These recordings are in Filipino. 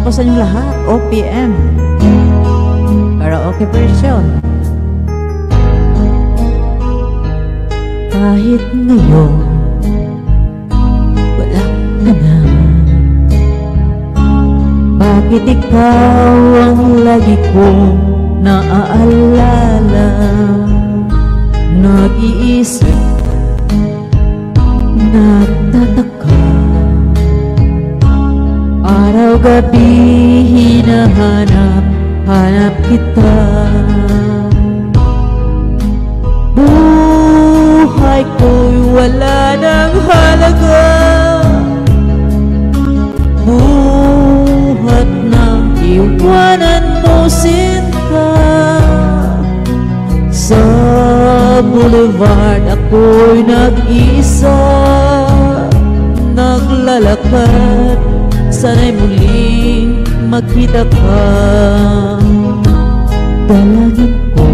po sa inyong lahat. OPM karaoke version. Kahit ngayon wala ka na, bakit ikaw ang lagi kong naaalala? Nag-iisip, nagtataka, araw-gabi hinahanap kita. Buhay ko'y wala ng halaga, buhat na iwanan mo sinta. Sa boulevard ako'y nag-iisa, naglalakad, sana'y muling magkita ka. Dalangin ko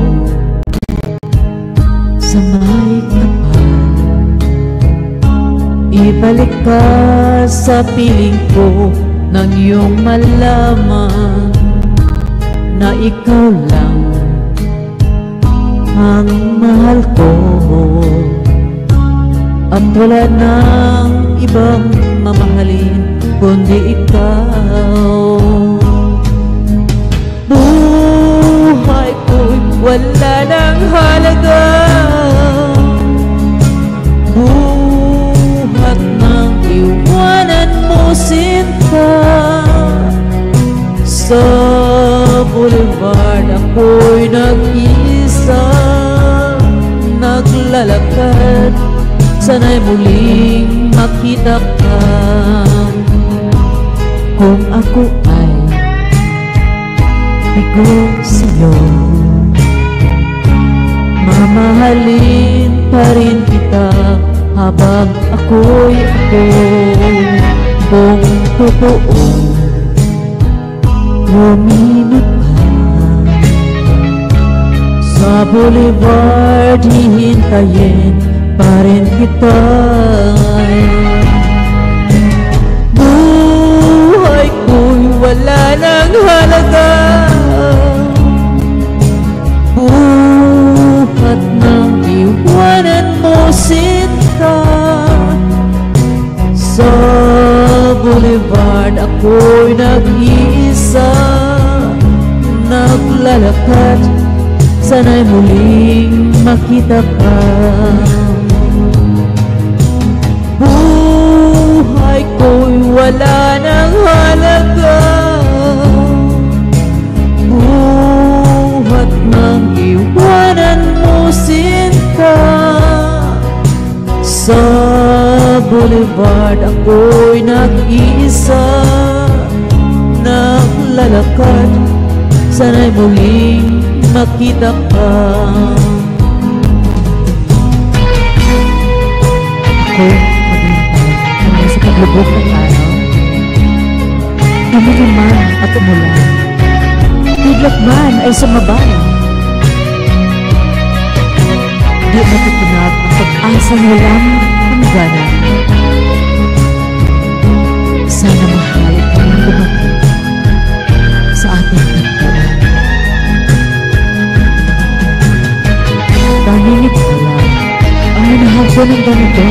sa may kapal, ibalik ka sa piling ko nang iyong malaman na ikaw lang ang mahal ko, at wala nang ibang mamahalin kundi ikaw. Buhay ko'y wala ng halaga, buhat nang iwanan mo sinta. Sa boulevard ako'y nag-iisa, naglalakad, sana'y muling makita ka. Kung ako ay bigo sa'yo, mamahalin pa rin kita habang ako'y ako. Kung totoo luminot ka sa boulevard, hihintayin pa rin kita. Buhay ko'y wala ng halaga, buhat nang iwanan mo sinta. Sa boulevard ako'y nag-iisa, naglalakad, sana'y muling makita ka. Buhay ko'y wala ng halaga, buhat nang iwanan mo sinta. Sa boulevard ako'y nag-iisa, naglalakad, sana'y muling makita ka. Kung maghintay sa paglubog ng araw, dumidiman at umulan, biglat man ay sumabay. Di matutunag ang pag-asang walang hangganan. Sana mahal ang dumating sa ating tagpuan. Tanginit ka lang ang hinahagdan ng ganito,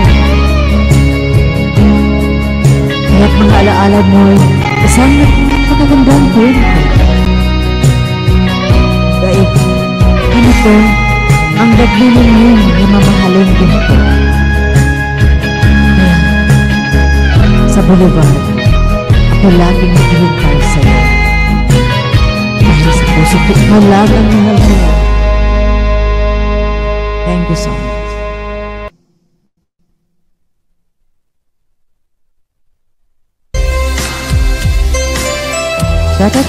kaya't mga alaala mo'y isang nakagandang kwento. Dahil ano to ang daglinin mo na mamahalin ginto. Kaya sa boulevard ako laging naghihintay sa'yo, dahil sa puso ko ikaw lang ang mahal sa'yo. Thank you so much.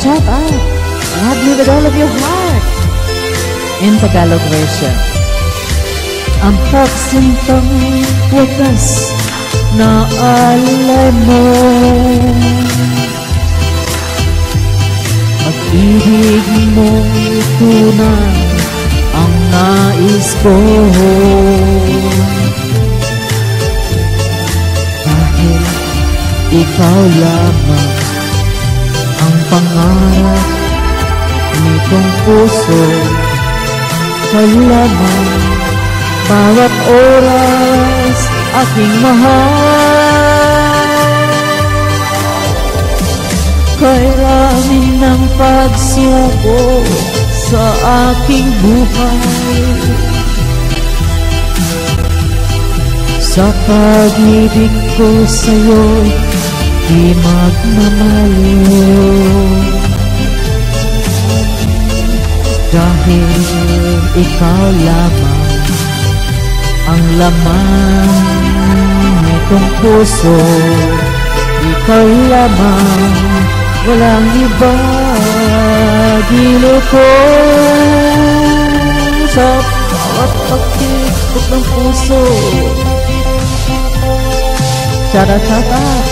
Shout out. Love me with all of your heart. In Tagalog version. Ang pagsintang wagas na alay mo, pag-ibig mo tunay ang nais ko. Dahil ikaw lamang ang pangarap nitong puso ay lamang bawat oras aking mahal. Kay ramin ng pagsubok sa aking buhay, sa pag-ibig ko sa'yo'y di magmamaliw. Dahil ikaw lamang ang laman nitong puso, ikaw lamang, walang iba. Gilo ko sa bawat pagkikot ng puso. Shout out.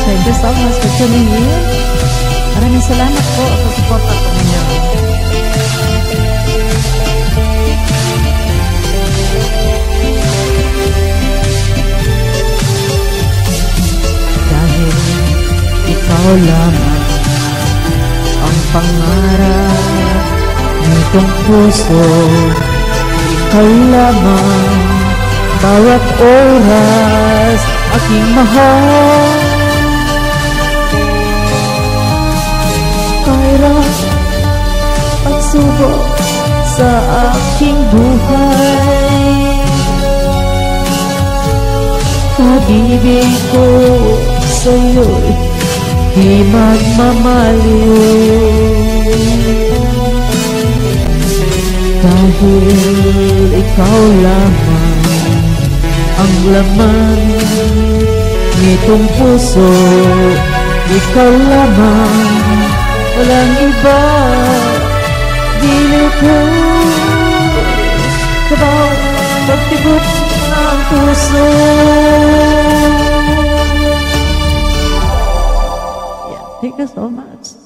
Thank you so much for tuning in. Maraming salamat po sa suporta ko ninyo. Dahil ikaw lamang ang pangarap nitong puso, ikaw lamang bawat oras aking mahal. Kahit pagsubok sa aking buhay, pag-ibig ko sa'yo'y di magmamaliw. Dahil ikaw lamang ang laman nitong puso, ikaw lamang, walang iba. Gilo ko sa bawat pagtibok ng puso. Yeah, thank you so much.